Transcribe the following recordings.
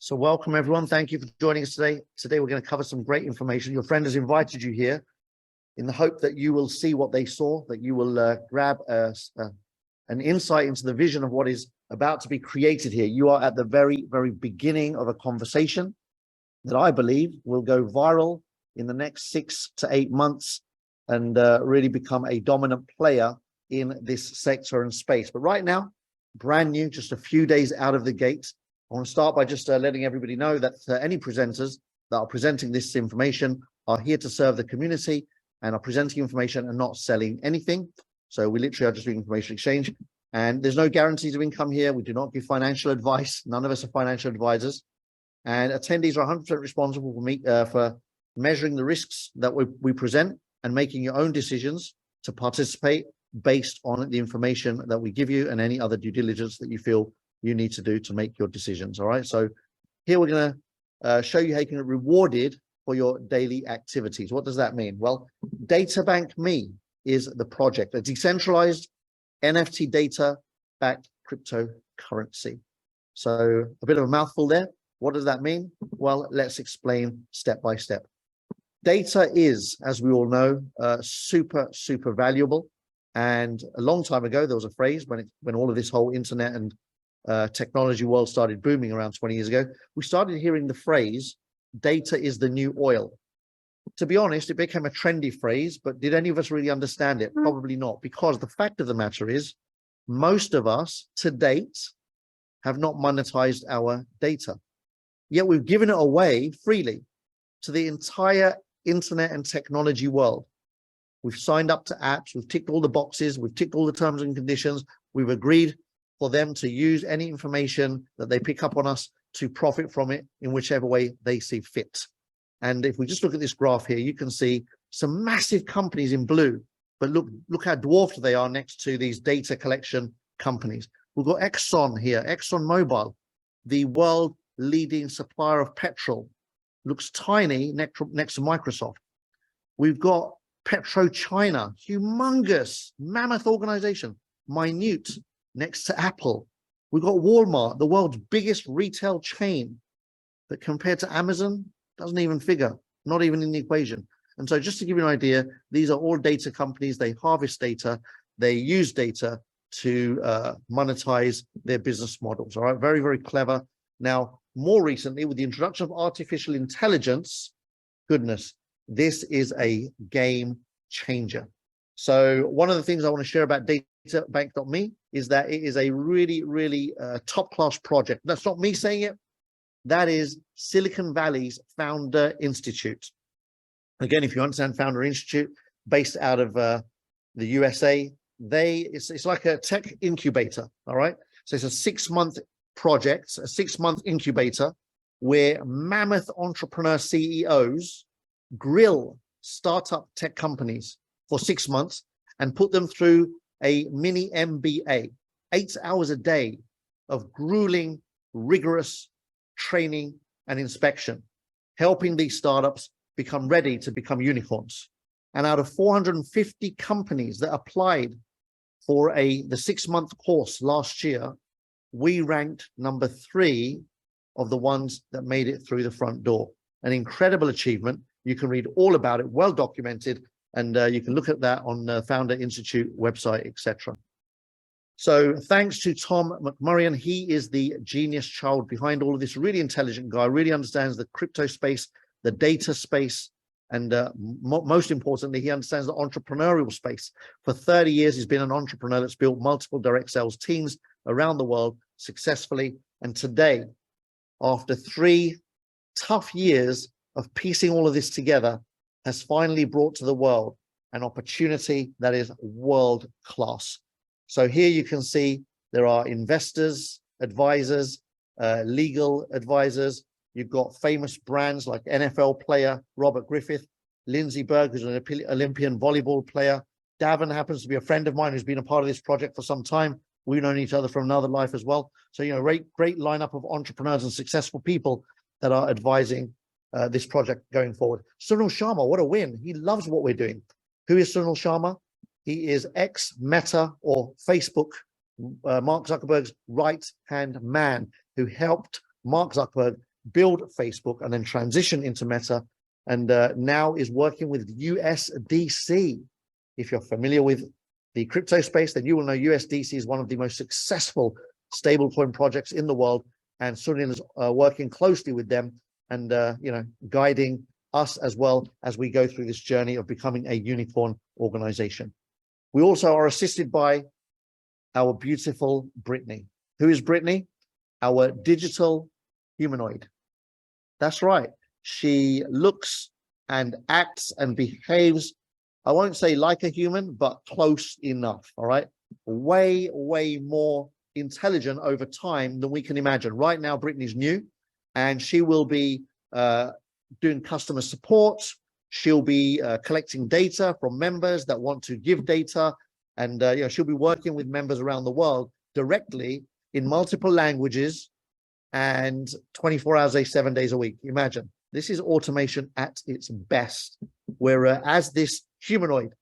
So welcome everyone. Thank you for joining us today. Today we're going to cover some great information. Your friend has invited you here in the hope that you will see what they saw, that you will grab an insight into the vision of what is about to be created here. You are at the very, very beginning of a conversation that I believe will go viral in the next 6 to 8 months and really become a dominant player in this sector and space. But right now, brand new, just a few days out of the gate. I want to start by just letting everybody know that any presenters that are presenting this information are here to serve the community and are presenting information and not selling anything. So we literally are just doing information exchange, and there's no guarantees of income here. We do not give financial advice. None of us are financial advisors, and attendees are 100% responsible for measuring the risks that we present and making your own decisions to participate based on the information that we give you and any other due diligence that you feel you need to do to make your decisions. All right, so here we're going to show you how you can get rewarded for your daily activities. What does that mean? Well, DataBank.me is the project, a decentralized NFT data-backed cryptocurrency. So a bit of a mouthful there. What does that mean? Well, let's explain step by step. Data is, as we all know, super, super valuable. And a long time ago, there was a phrase when all of this whole internet and technology world started booming around 20 years ago, we started hearing the phrase, data is the new oil. To be honest, it became a trendy phrase, but did any of us really understand it? Probably not, because the fact of the matter is, most of us to date have not monetized our data. Yet we've given it away freely to the entire internet and technology world. We've signed up to apps, we've ticked all the boxes, we've ticked all the terms and conditions, we've agreed for them to use any information that they pick up on us to profit from it in whichever way they see fit. And if we just look at this graph here, you can see some massive companies in blue, but look how dwarfed they are next to these data collection companies. We've got Exxon here, ExxonMobil, the world leading supplier of petrol, looks tiny next to Microsoft. We've got PetroChina, humongous, mammoth organization, minute next to Apple. We've got Walmart, the world's biggest retail chain, that compared to Amazon, doesn't even figure, not even in the equation. And so just to give you an idea, these are all data companies. They harvest data, they use data to monetize their business models. All right, very, very clever. Now, more recently, with the introduction of artificial intelligence, goodness, this is a game changer. So one of the things I want to share about DataBank.me is that it is a really, really top-class project. That's not me saying it. That is Silicon Valley's Founder Institute. Again, if you understand Founder Institute, based out of the USA, it's like a tech incubator, all right? So it's a 6-month project, a 6-month incubator where mammoth entrepreneur CEOs grill startup tech companies for 6 months and put them through a mini MBA, 8 hours a day of grueling, rigorous training and inspection, helping these startups become ready to become unicorns. And out of 450 companies that applied for the 6-month course last year, we ranked number 3 of the ones that made it through the front door. An incredible achievement. You can read all about it, well documented, and you can look at that on the Founder Institute website, etc. So thanks to Tom McMurray, he is the genius child behind all of this, really intelligent guy, really understands the crypto space, the data space, and most importantly, he understands the entrepreneurial space. For 30 years, he's been an entrepreneur that's built multiple direct sales teams around the world successfully. And today, after 3 tough years of piecing all of this together, has finally brought to the world an opportunity that is world class. So here you can see there are investors, advisors, legal advisors. You've got famous brands like NFL player Robert Griffith, Lindsey Berg, who's an Olympian volleyball player. Davin happens to be a friend of mine who's been a part of this project for some time. We've known each other from another life as well. So, you know, great lineup of entrepreneurs and successful people that are advising this project going forward. Sunil Sharma, what a win. He loves what we're doing. Who is Sunil Sharma? He is ex-Meta or Facebook, Mark Zuckerberg's right-hand man, who helped Mark Zuckerberg build Facebook and then transition into Meta, and now is working with USDC. If you're familiar with the crypto space, then you will know USDC is one of the most successful stablecoin projects in the world, and Sunil is working closely with them and guiding us as well as we go through this journey of becoming a unicorn organization. We also are assisted by our beautiful Brittany. Who is Brittany? Our digital humanoid. That's right. She looks and acts and behaves, I won't say like a human, but close enough. All right. Way, way more intelligent over time than we can imagine. Right now, Brittany's new, and she will be doing customer support. She'll be collecting data from members that want to give data, and she'll be working with members around the world directly in multiple languages and 24 hours a day, 7 days a week. Imagine, this is automation at its best, where as this humanoid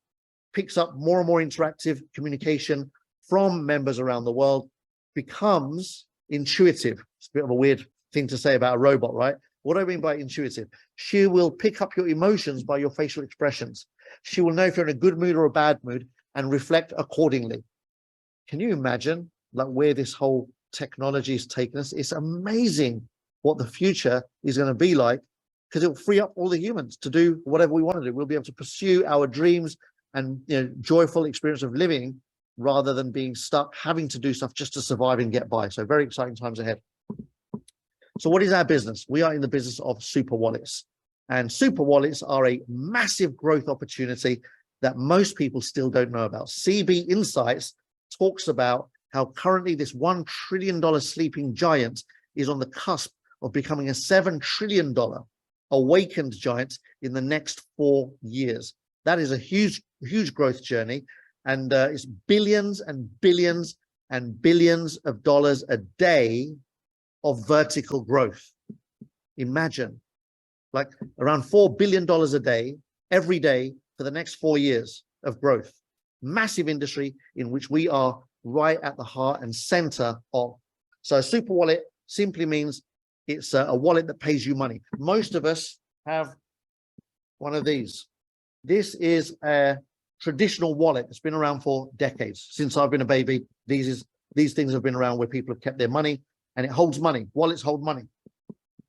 picks up more and more interactive communication from members around the world, becomes intuitive. It's a bit of a weird thing to say about a robot, right? What do I mean by intuitive? She will pick up your emotions by your facial expressions. She will know if you're in a good mood or a bad mood and reflect accordingly. Can you imagine like where this whole technology is taking us? It's amazing what the future is going to be like, because it will free up all the humans to do whatever we want to do. We'll be able to pursue our dreams and joyful experience of living, rather than being stuck having to do stuff just to survive and get by. So very exciting times ahead. So what is our business? We are in the business of super wallets, and super wallets are a massive growth opportunity that most people still don't know about. CB Insights talks about how currently this $1 trillion sleeping giant is on the cusp of becoming a $7 trillion awakened giant in the next 4 years. That is a huge, huge growth journey. And it's billions and billions and billions of dollars a day of vertical growth. Imagine, like around $4 billion a day, every day for the next 4 years of growth. Massive industry in which we are right at the heart and center of. So a super wallet simply means it's a wallet that pays you money. Most of us have one of these. This is a traditional wallet that's been around for decades. Since I've been a baby, these things have been around where people have kept their money, and it holds money. Wallets hold money.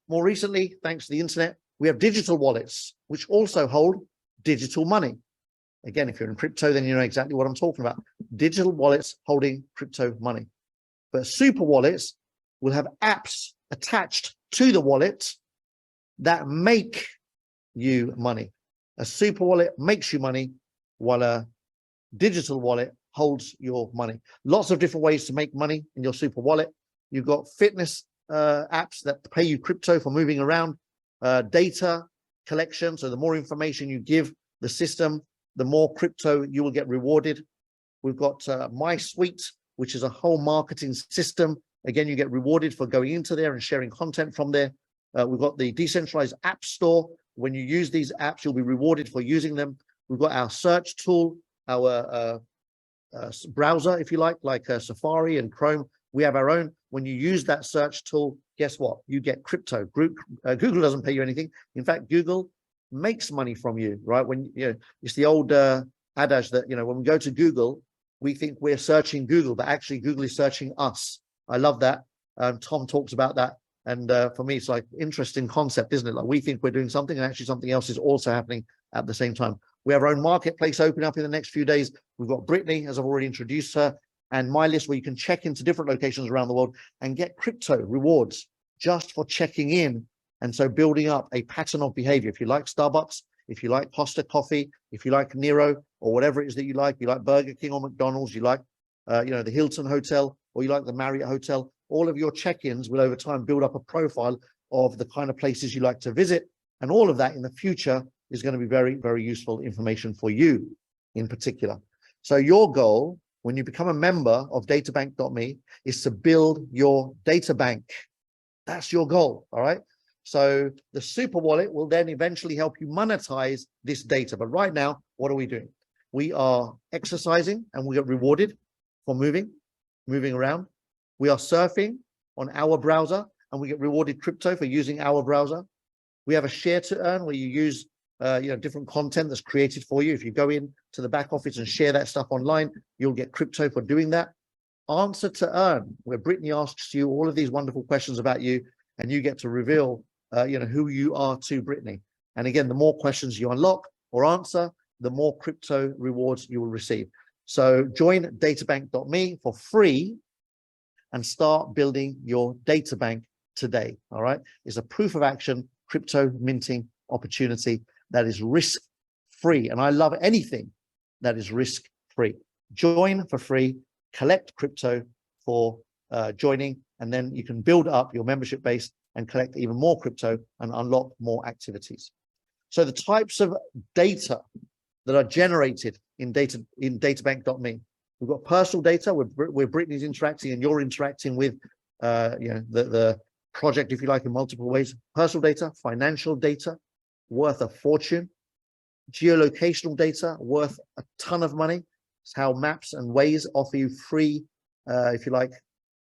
More recently, thanks to the internet, we have digital wallets, which also hold digital money. Again, if you're in crypto, then you know exactly what I'm talking about. Digital wallets holding crypto money. But super wallets will have apps attached to the wallet that make you money. A super wallet makes you money, while a digital wallet holds your money. Lots of different ways to make money in your super wallet. You've got fitness apps that pay you crypto for moving around, data collection. So the more information you give the system, the more crypto you will get rewarded. We've got My Suite, which is a whole marketing system. Again, you get rewarded for going into there and sharing content from there. We've got the decentralized app store. When you use these apps, you'll be rewarded for using them. We've got our search tool, our browser, if you like Safari and Chrome. We have our own. When you use that search tool, guess what? You get crypto. Google doesn't pay you anything. In fact, Google makes money from you, right? When it's the old adage that when we go to Google, we think we're searching Google, but actually Google is searching us. I love that. Tom talks about that. And for me, it's like interesting concept, isn't it? Like we think we're doing something and actually something else is also happening at the same time. We have our own marketplace open up in the next few days. We've got Brittany, as I've already introduced her, and My List, where you can check into different locations around the world and get crypto rewards just for checking in. And so building up a pattern of behavior. If you like Starbucks, if you like Costa Coffee, if you like Nero or whatever it is that you like Burger King or McDonald's, you like the Hilton Hotel, or you like the Marriott Hotel, all of your check-ins will over time build up a profile of the kind of places you like to visit. And all of that in the future is going to be very, very useful information for you in particular. So your goal when you become a member of databank.me is to build your data bank. That's your goal. All right. So the super wallet will then eventually help you monetize this data. But right now, what are we doing? We are exercising and we get rewarded for moving around. We are surfing on our browser and we get rewarded crypto for using our browser. We have a share to earn where you use different content that's created for you. If you go in to the back office and share that stuff online, you'll get crypto for doing that. Answer to earn, where Brittany asks you all of these wonderful questions about you, and you get to reveal who you are to Brittany. And again, the more questions you unlock or answer, the more crypto rewards you will receive. So join databank.me for free and start building your data bank today. All right. It's a proof of action crypto minting opportunity that is risk free. And I love anything that is risk free. Join for free, collect crypto for joining, and then you can build up your membership base and collect even more crypto and unlock more activities. So the types of data that are generated in databank.me. We've got personal data where Brittany's interacting and you're interacting with the project, if you like, in multiple ways. Personal data, financial data, worth a fortune. Geolocational data, worth a ton of money. It's how Maps and Waze offer you free, if you like,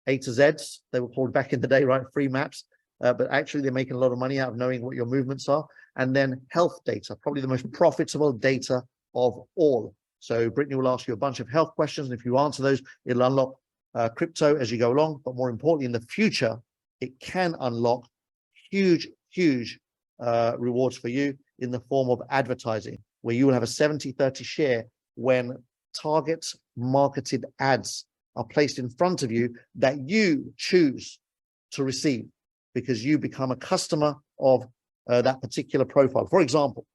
A to Zs. They were called back in the day, right? Free maps. But actually they're making a lot of money out of knowing what your movements are. And then health data, probably the most profitable data of all. So Brittany will ask you a bunch of health questions, and if you answer those, it'll unlock crypto as you go along. But more importantly, in the future, it can unlock huge rewards for you in the form of advertising, where you will have a 70-30 share when target marketed ads are placed in front of you that you choose to receive because you become a customer of that particular profile. For example,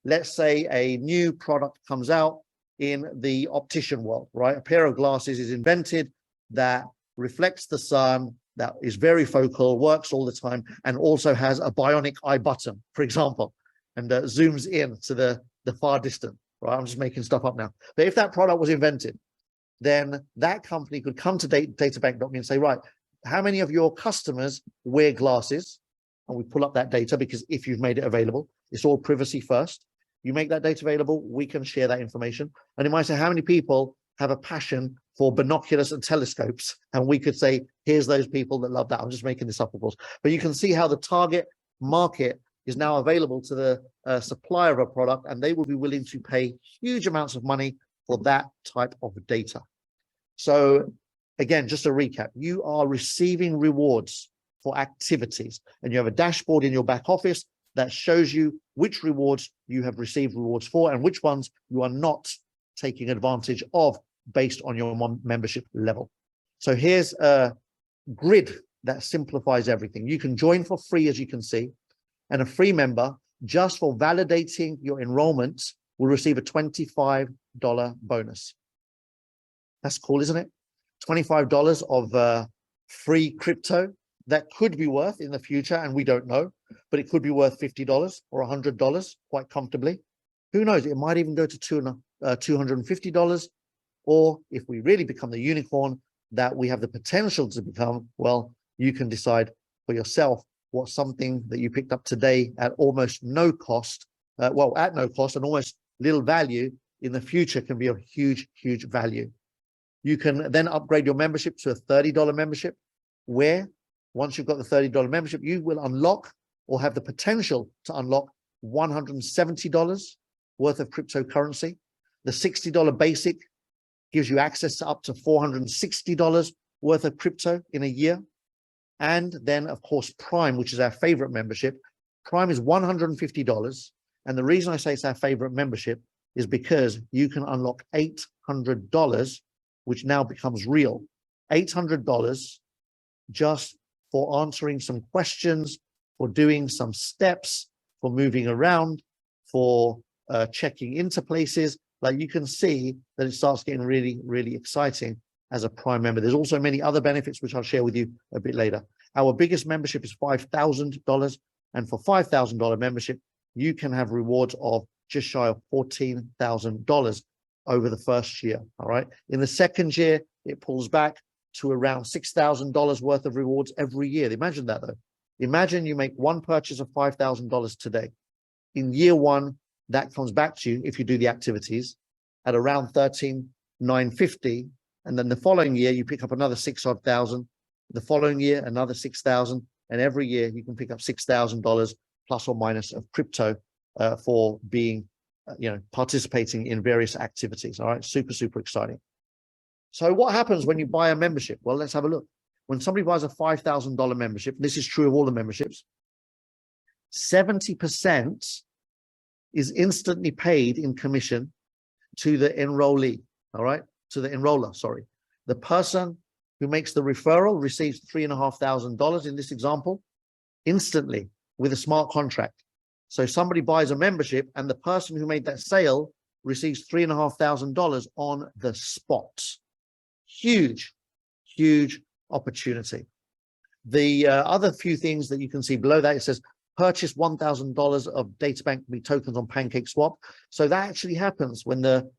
let's say a new product comes out in the optician world, right? A pair of glasses is invented that reflects the sun, that is very focal, works all the time, and also has a bionic eye button, for example, and zooms in to the far distant, right? I'm just making stuff up now. But if that product was invented, then that company could come to databank.me and say, right, how many of your customers wear glasses? And we pull up that data, because if you've made it available, it's all privacy first. You make that data available, we can share that information. And it might say how many people have a passion for binoculars and telescopes. And we could say, here's those people that love that. I'm just making this up, of course. But you can see how the target market is now available to the supplier of a product, and they will be willing to pay huge amounts of money for that type of data. So again, just a recap, you are receiving rewards for activities, and you have a dashboard in your back office that shows you which rewards you have received rewards for and which ones you are not taking advantage of based on your membership level. So here's a grid that simplifies everything. You can join for free, as you can see, and a free member, just for validating your enrollment, will receive a $25 bonus. That's cool, isn't it? $25 of free crypto that could be worth in the future, and we don't know, but it could be worth $50 or $100 quite comfortably. Who knows? It might even go to $250, or if we really become the unicorn that we have the potential to become, well, you can decide for yourself what something that you picked up today at almost no cost, at no cost and almost little value, in the future can be of huge value. You can then upgrade your membership to a $30 membership, where once you've got the $30 membership, you will unlock or have the potential to unlock $170 worth of cryptocurrency. The $60 basic gives you access to up to $460 worth of crypto in a year. And then, of course, Prime, which is our favorite membership. Prime is $150. And the reason I say it's our favorite membership is because you can unlock $800, which now becomes real. $800 just for answering some questions, for doing some steps, for moving around, for checking into places. Like, you can see that it starts getting really exciting as a Prime member. There's also many other benefits, which I'll share with you a bit later. Our biggest membership is $5,000. And for $5,000 membership, you can have rewards of just shy of $14,000 over the first year. All right. In the second year, it pulls back to around $6,000 worth of rewards every year. Imagine that, though. Imagine you make one purchase of $5,000 today. In year one, that comes back to you, if you do the activities, at around $13,950. And then the following year, you pick up another 6,000. The following year, another 6,000. And every year you can pick up $6,000 plus or minus of crypto for being, participating in various activities. All right, super, super exciting. So what happens when you buy a membership? Well, let's have a look. When somebody buys a $5,000 membership, this is true of all the memberships, 70% is instantly paid in commission to the enrollee, all right? To the enroller, sorry. The person who makes the referral receives $3,500 in this example, instantly with a smart contract. So somebody buys a membership and the person who made that sale receives $3,500 on the spot. Huge, huge opportunity. The other few things that you can see below that, it says purchase $1,000 of DataBank tokens on PancakeSwap. So that actually happens when the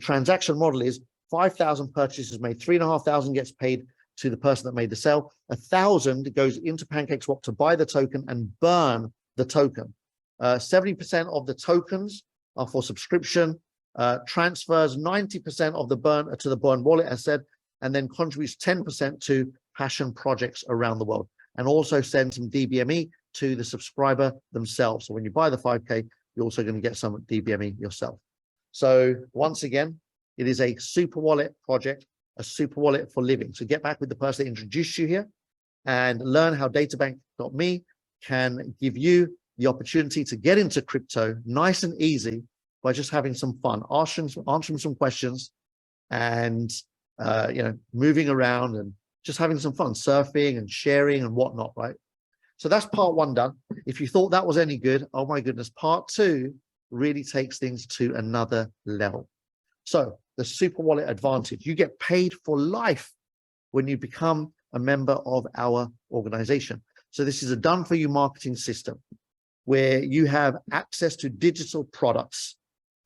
transaction model is 5,000 purchases made, 3,500 gets paid to the person that made the sale, 1,000 goes into PancakeSwap to buy the token and burn the token. 70% of the tokens are for subscription, transfers 90% of the burn to the burn wallet, as said, and then contributes 10% to passion projects around the world, and also send some DBME to the subscriber themselves. So when you buy the 5K, you're also going to get some DBME yourself. So once again, it is a super wallet project, a super wallet for living. So get back with the person that introduced you here and learn how databank.me can give you the opportunity to get into crypto nice and easy by just having some fun, answering some questions and moving around and just having some fun, surfing and sharing and whatnot, right? So that's part one done. If you thought that was any good, oh my goodness, part two really takes things to another level. So the super wallet advantage, you get paid for life when you become a member of our organization. So this is a done for you marketing system where you have access to digital products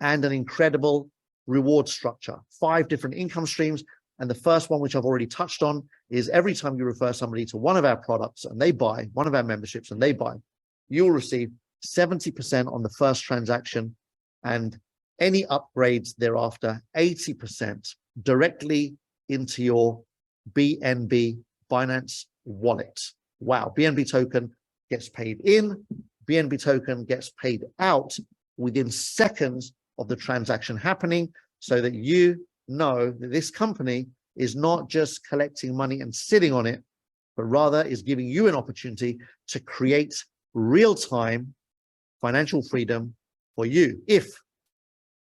and an incredible reward structure, 5 different income streams. And the first one, which I've already touched on, is every time you refer somebody to one of our products and they buy one of our memberships and they buy, you'll receive 70% on the first transaction, and any upgrades thereafter, 80% directly into your BNB Binance wallet. Wow, BNB token gets paid in, BNB token gets paid out within seconds of the transaction happening, so that you know that this company is not just collecting money and sitting on it, but rather is giving you an opportunity to create real-time financial freedom for you, if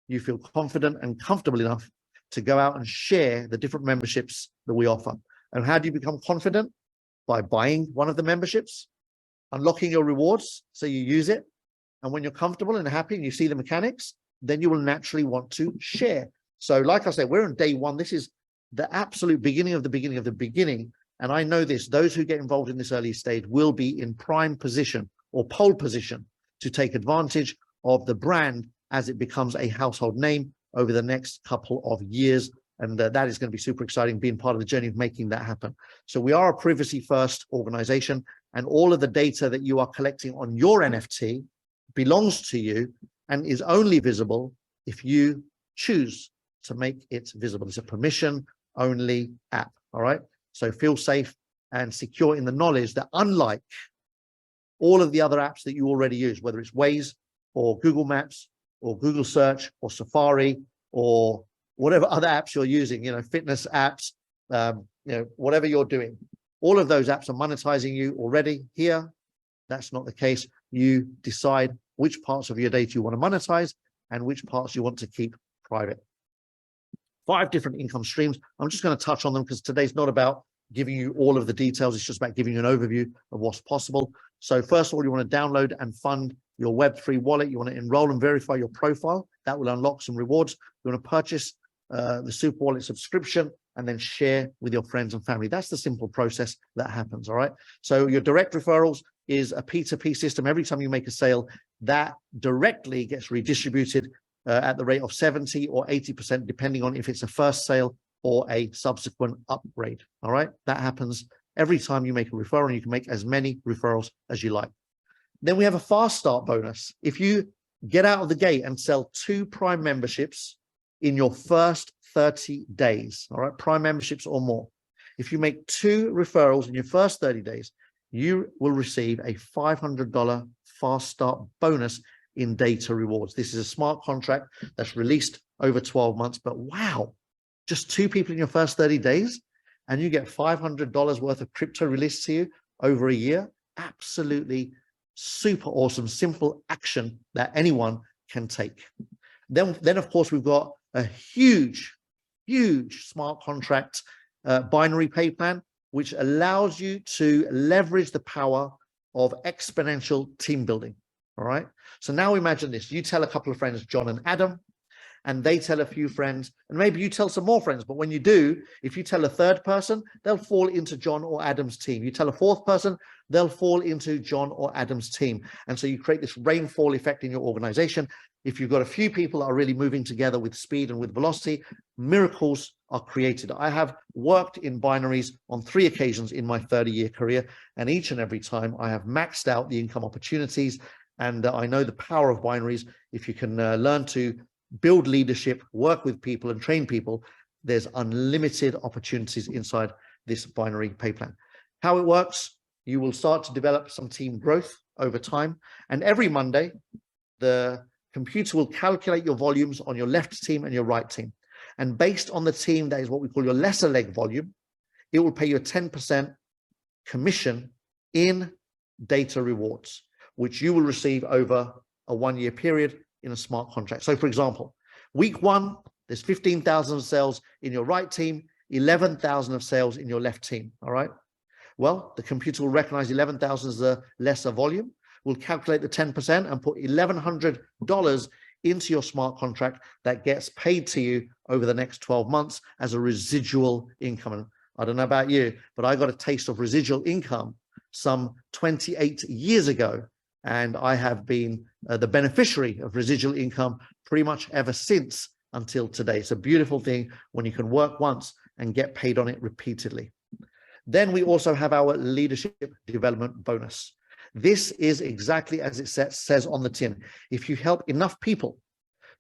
you feel confident and comfortable enough to go out and share the different memberships that we offer. And how do you become confident? By buying one of the memberships, unlocking your rewards so you use it, and when you're comfortable and happy and you see the mechanics, then you will naturally want to share. So like I said, we're on day one. This is the absolute beginning of the beginning of the beginning. And I know this, those who get involved in this early stage will be in prime position or pole position to take advantage of the brand as it becomes a household name over the next couple of years. And that is going to be super exciting, being part of the journey of making that happen. So we are a privacy first organization, and all of the data that you are collecting on your NFT belongs to you and is only visible if you choose to make it visible. It's a permission only app. All right. So feel safe and secure in the knowledge that unlike all of the other apps that you already use, whether it's Waze or Google Maps or Google Search or Safari or whatever other apps you're using, fitness apps, whatever you're doing, all of those apps are monetizing you already. Here, that's not the case. You decide which parts of your data you want to monetize and which parts you want to keep private. 5 different income streams. I'm just going to touch on them because today's not about giving you all of the details. It's just about giving you an overview of what's possible. So first of all, you want to download and fund your Web3 wallet. You want to enroll and verify your profile. That will unlock some rewards. You want to purchase the Super Wallet subscription and then share with your friends and family. That's the simple process that happens. All right. So your direct referrals is a P2P system. Every time you make a sale, that directly gets redistributed at the rate of 70 or 80%, depending on if it's a first sale or a subsequent upgrade. All right. That happens every time you make a referral, and you can make as many referrals as you like. Then we have a fast start bonus. If you get out of the gate and sell 2 Prime memberships in your first 30 days, all right, Prime memberships or more. If you make 2 referrals in your first 30 days, you will receive a $500 fast start bonus in data rewards. This is a smart contract that's released over 12 months, but wow, just 2 people in your first 30 days and you get $500 worth of crypto released to you over a year. Absolutely super awesome, simple action that anyone can take. Then of course, we've got a huge smart contract binary pay plan, which allows you to leverage the power of exponential team building. All right. So now imagine this. You tell a couple of friends, John and Adam, and they tell a few friends, and maybe you tell some more friends. But when you do, if you tell a third person, they'll fall into John or Adam's team. You tell a fourth person, they'll fall into John or Adam's team. And so you create this rainfall effect in your organization. If you've got a few people that are really moving together with speed and with velocity, miracles are created. I have worked in binaries on 3 occasions in my 30-year career, and each and every time I have maxed out the income opportunities. And I know the power of binaries. If you can learn to build leadership, work with people and train people, there's unlimited opportunities inside this binary pay plan. How it works, you will start to develop some team growth over time. And every Monday, the computer will calculate your volumes on your left team and your right team. And based on the team that is what we call your lesser leg volume, it will pay you a 10% commission in data rewards, which you will receive over a 1-year period in a smart contract. So for example, week 1, there's 15,000 of sales in your right team, 11,000 of sales in your left team. All right. Well, the computer will recognize 11,000 as a lesser volume. We'll calculate the 10% and put $1,100 into your smart contract that gets paid to you over the next 12 months as a residual income. And I don't know about you, but I got a taste of residual income some 28 years ago. And I have been the beneficiary of residual income pretty much ever since until today. It's a beautiful thing when you can work once and get paid on it repeatedly. Then we also have our leadership development bonus. This is exactly as it says on the tin. If you help enough people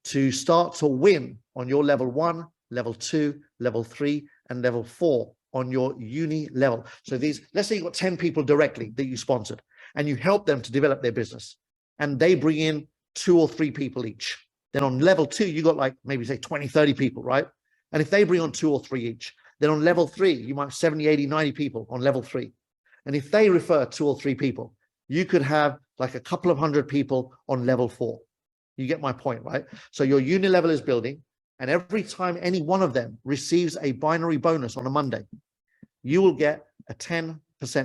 to start to win on your level 1, level 2, level 3, and level 4 on your uni level. So these, let's say you've got 10 people directly that you sponsored, and you help them to develop their business, and they bring in 2 or 3 people each. Then on level 2, you got like maybe say 20, 30 people, right? And if they bring on 2 or 3 each, then on level 3, you might have 70, 80, 90 people on level 3. And if they refer 2 or 3 people, you could have like a couple of 100 people on level 4. You get my point, right? So your uni level is building, and every time any one of them receives a binary bonus on a Monday, you will get a 10%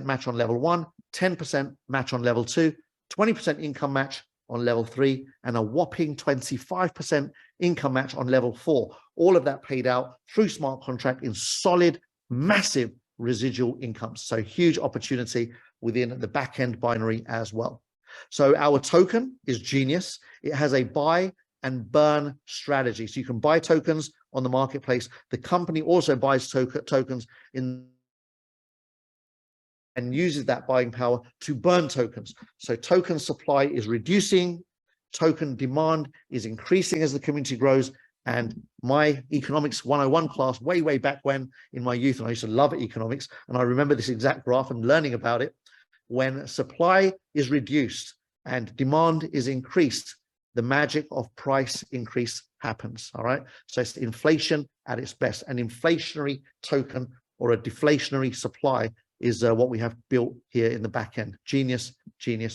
match on level 1, 10% match on level 2, 20% income match on level 3, and a whopping 25% income match on level 4. All of that paid out through smart contract in solid, massive residual incomes. So huge opportunity within the back-end binary as well. So our token is genius. It has a buy and burn strategy. So you can buy tokens on the marketplace. The company also buys tokens in and uses that buying power to burn tokens. So token supply is reducing, token demand is increasing as the community grows. And my economics 101 class way back when in my youth, and I used to love economics, and I remember this exact graph and learning about it. When supply is reduced and demand is increased, the magic of price increase happens. All right. So it's inflation at its best. An inflationary token or a deflationary supply is what we have built here in the back end. Genius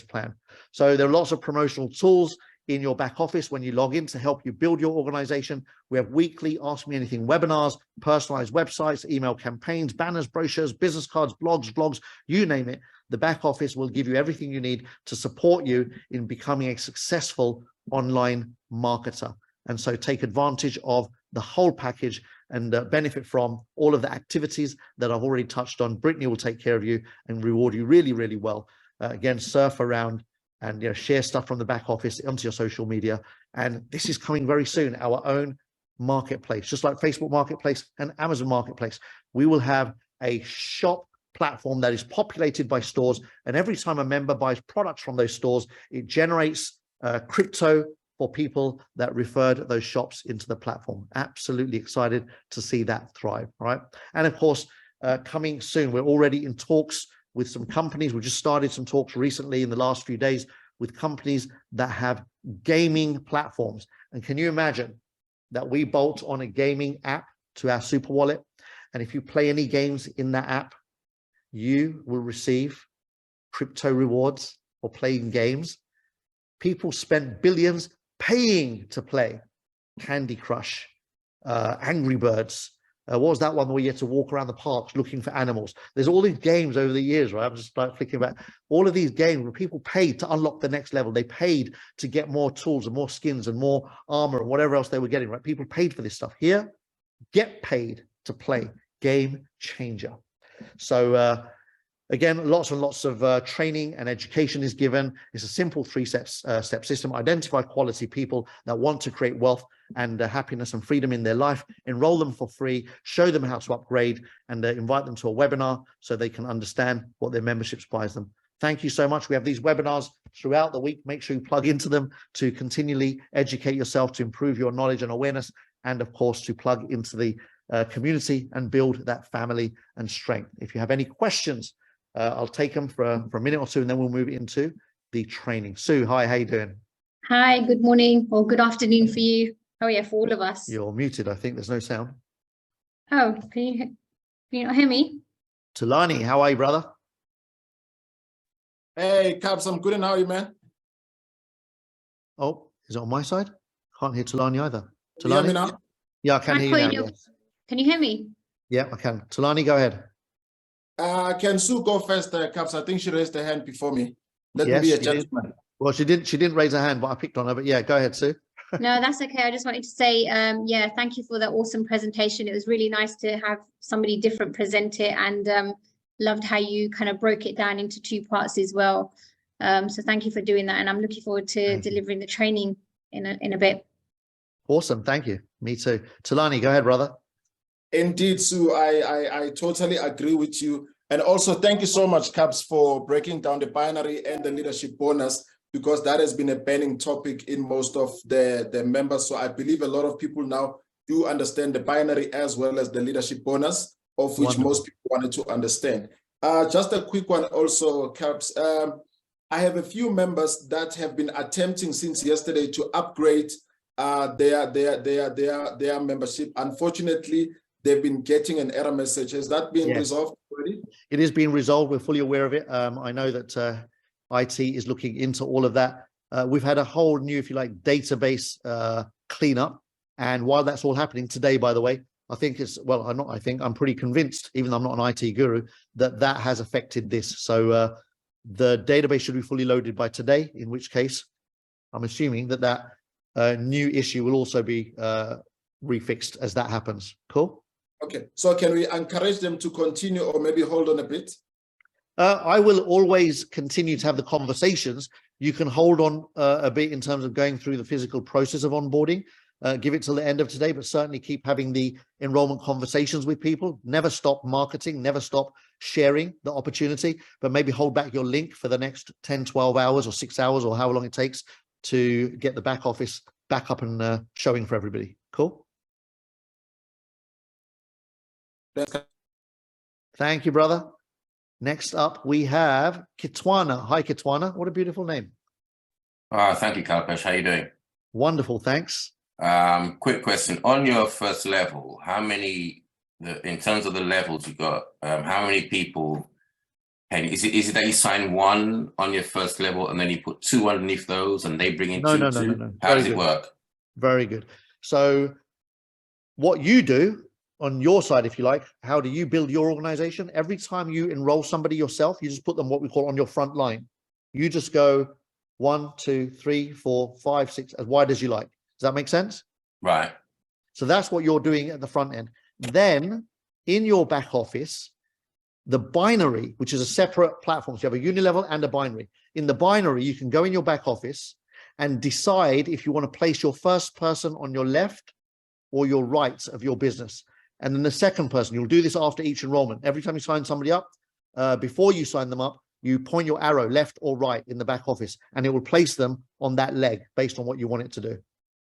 plan. So there are lots of promotional tools in your back office when you log in to help you build your organization. We have weekly Ask Me Anything webinars, personalized websites, email campaigns, banners, brochures, business cards, blogs, vlogs, you name it. The back office will give you everything you need to support you in becoming a successful online marketer. And so take advantage of the whole package and benefit from all of the activities that I've already touched on. Brittany will take care of you and reward you really well. Again, surf around and share stuff from the back office onto your social media. And this is coming very soon, our own marketplace, just like Facebook Marketplace and Amazon Marketplace. We will have a shop platform that is populated by stores. And every time a member buys products from those stores, it generates crypto for people that referred those shops into the platform. Absolutely excited to see that thrive, right? And of course, coming soon, we're already in talks with some companies. We just started some talks recently in the last few days with companies that have gaming platforms. And can you imagine that we bolt on a gaming app to our super wallet? And if you play any games in that app, you will receive crypto rewards for playing games. People spent billions paying to play Candy Crush, Angry Birds. What was that one where you had to walk around the parks looking for animals? There's all these games over the years, right? I'm just like flicking back. All of these games where people paid to unlock the next level. They paid to get more tools and more skins and more armor and whatever else they were getting, right? People paid for this stuff. Here, get paid to play. Game changer. So again, lots and lots of training and education is given. It's a simple three-step step system. Identify quality people that want to create wealth and happiness and freedom in their life. Enroll them for free. Show them how to upgrade and invite them to a webinar so they can understand what their memberships buys them. Thank you so much. We have these webinars throughout the week. Make sure you plug into them to continually educate yourself, to improve your knowledge and awareness, and of course, to plug into the community and build that family and strength. If you have any questions, I'll take them for a minute or two, and then we'll move into the training. Sue, hi, how you doing? Hi, good morning or good afternoon for you. Oh yeah, for all of us. You're muted. I think there's no sound. Oh, can you not hear me? Tulani, how are you, brother? Hey, Cabs, I'm good, and how are you, man? Oh, is it on my side? Can't hear Tulani either. Can you hear me Tulani? now? Yeah, I can hear you now. Yes. Can you hear me? Yeah, I can. Tulani, go ahead. Can Sue go first, Cabs? I think she raised her hand before me. Let Yes, me be a she did. gentleman. Well, she didn't raise her hand, but I picked on her. But yeah, go ahead, Sue. No, that's okay. I just wanted to say, yeah, thank you for that awesome presentation. It was really nice to have somebody different present it, and loved how you kind of broke it down into two parts as well. So thank you for doing that, and I'm looking forward to delivering the training in a bit. Awesome, thank you. Me too. Tulani, go ahead, brother. Indeed, Sue, I totally agree with you. And also, thank you so much, Cabs, for breaking down the binary and the leadership bonus, because that has been a burning topic in most of the members. So I believe a lot of people now do understand the binary as well as the leadership bonus, of which Wonderful. most people wanted to understand. Just a quick one also, Cabs. I have a few members that have been attempting since yesterday to upgrade their membership. Unfortunately, they've been getting an error message. Has that been resolved already? It is being resolved. We're fully aware of it. I know that IT is looking into all of that. We've had a whole new, if you like, database cleanup. And while that's all happening today, by the way, I think it's, well, I'm pretty convinced, even though I'm not an IT guru, that has affected this. So the database should be fully loaded by today, in which case I'm assuming that new issue will also be refixed as that happens. Cool. Okay, so can we encourage them to continue or maybe hold on a bit? I will always continue to have the conversations. You can hold on a bit in terms of going through the physical process of onboarding. Give it till the end of today, but certainly keep having the enrollment conversations with people. Never stop marketing, never stop sharing the opportunity, but maybe hold back your link for the next 10, 12 hours or 6 hours or however long it takes to get the back office back up and showing for everybody. Cool. Thank you, brother. Next up, we have Kitwana. Hi, Kitwana. What a beautiful name. Thank you, Kalpesh. How are you doing? Wonderful, thanks. Quick question. On your first level, how many, in terms of the levels you got, how many people, is it that you sign one on your first level and then you put two underneath those and they bring in two? No. How does it work? Very good. So what you do on your side, if you like, how do you build your organization? Every time you enroll somebody yourself, you just put them what we call on your front line. You just go 1, 2, 3, 4, 5, 6, as wide as you like. Does that make sense? Right. So that's what you're doing at the front end. Then in your back office, the binary, which is a separate platform. So you have a unilevel and a binary. In the binary, you can go in your back office and decide if you want to place your first person on your left or your right of your business. And then the second person, you'll do this after each enrollment. Every time you sign somebody up, before you sign them up, you point your arrow left or right in the back office, and it will place them on that leg based on what you want it to do.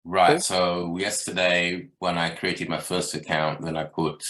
Right. Cool. So yesterday, when I created my first account, then I put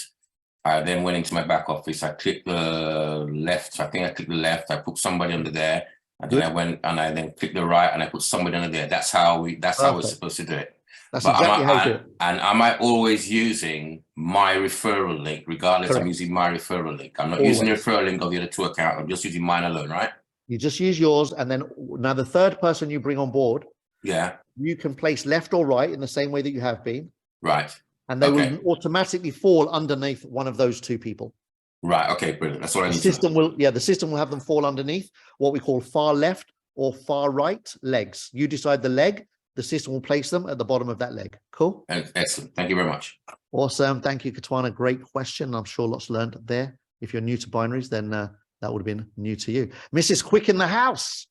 I then went into my back office. I clicked the left. I think I clicked the left. I put somebody under there, and then I went and I then clicked the right, and I put somebody under there. That's how we're Perfect. supposed to do it. That's But exactly how you do it. and am I always using my referral link? Regardless, Correct. I'm using my referral link. I'm not using the Always. referral link of the other two accounts. I'm just using mine alone, right? You just use yours, and then now the third person you bring on board, Yeah. you can place left or right in the same way that you have been, Right. and they Okay. will automatically fall underneath one of those two people. Right. Okay. Brilliant. That's all I The need to know. system will, the system will have them fall underneath what we call far left or far right legs. You decide the leg, the system will place them at the bottom of that leg. Cool. Excellent. Thank you very much. Awesome. Thank you, Katwana. Great question. I'm sure lots learned there. If you're new to binaries, then that would have been new to you. Mrs. Quick in the house.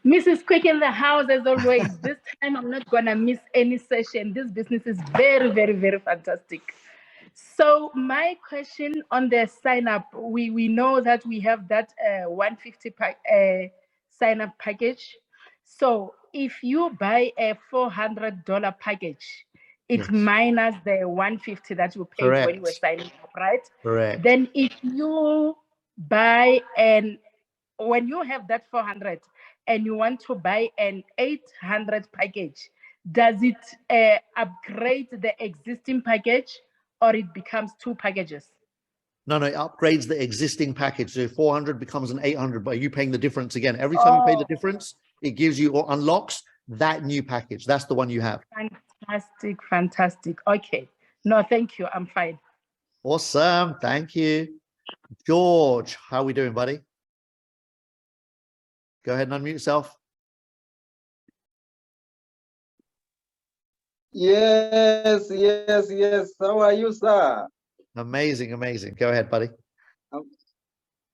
Mrs. Quick in the house, as always. This time I'm not going to miss any session. This business is very, very, very fantastic. So my question on the sign up, we know that we have that 150 sign up package. So if you buy a $400 package, it's Yes. minus the 150 that you paid when you were Correct. signing up, right? Correct. Then if you buy when you have that 400 and you want to buy an 800 package, does it upgrade the existing package or it becomes two packages? No, it upgrades the existing package. So 400 becomes an 800, but you paying the difference again. Every time you pay the difference, it gives you or unlocks that new package. That's the one you have. Fantastic, fantastic. Okay. No, thank you. I'm fine. Awesome. Thank you. George, how are we doing, buddy? Go ahead and unmute yourself. Yes. How are you, sir? Amazing. Go ahead, buddy.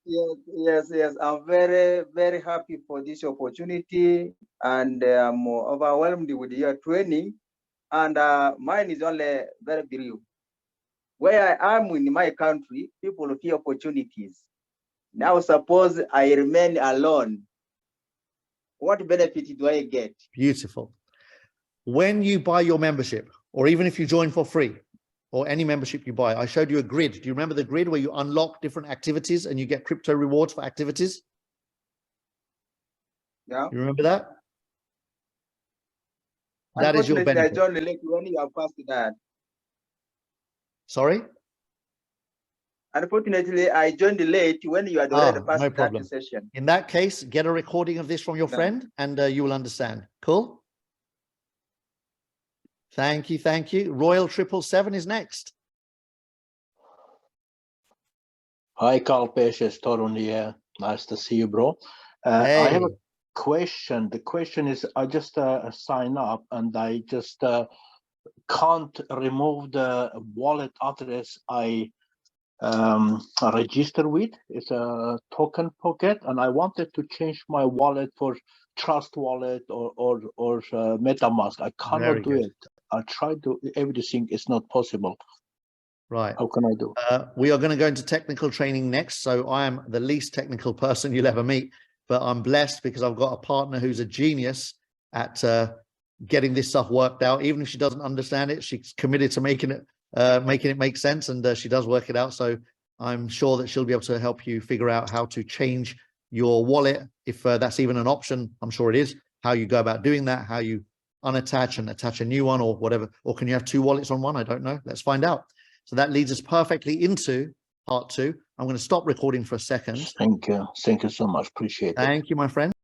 Yes. I'm very, very happy for this opportunity, and I'm overwhelmed with your training. And mine is only very brief. Where I am in my country, people fear opportunities. Now, suppose I remain alone. What benefit do I get? Beautiful. When you buy your membership, or even if you join for free, or any membership you buy, I showed you a grid. Do you remember the grid where you unlock different activities and you get crypto rewards for activities? Yeah. You remember that? That is your benefit. I joined late when you have passed that. Sorry? Unfortunately, I joined late when you had already passed no problem. that session. In that case, get a recording of this from your friend and you will understand. Cool? Thank you. Royal 777 is next. Hi, Kalpesh, it's Torun here. Nice to see you, bro. I have a question. The question is, I just sign up and I just can't remove the wallet address I register with. It's a token pocket, and I wanted to change my wallet for Trust Wallet or MetaMask. I cannot do it. I tried to everything. It's not possible. Right. How can I do? We are going to go into technical training next. So I am the least technical person you'll ever meet, but I'm blessed because I've got a partner who's a genius at getting this stuff worked out. Even if she doesn't understand it, she's committed to making it make sense, and she does work it out. So I'm sure that she'll be able to help you figure out how to change your wallet, if that's even an option. I'm sure it is. How you go about doing that, how you unattach and attach a new one or whatever, or can you have two wallets on one? I don't know. Let's find out. So that leads us perfectly into part 2. I'm going to stop recording for a second. Thank you so much. Appreciate it. Thank you, my friend.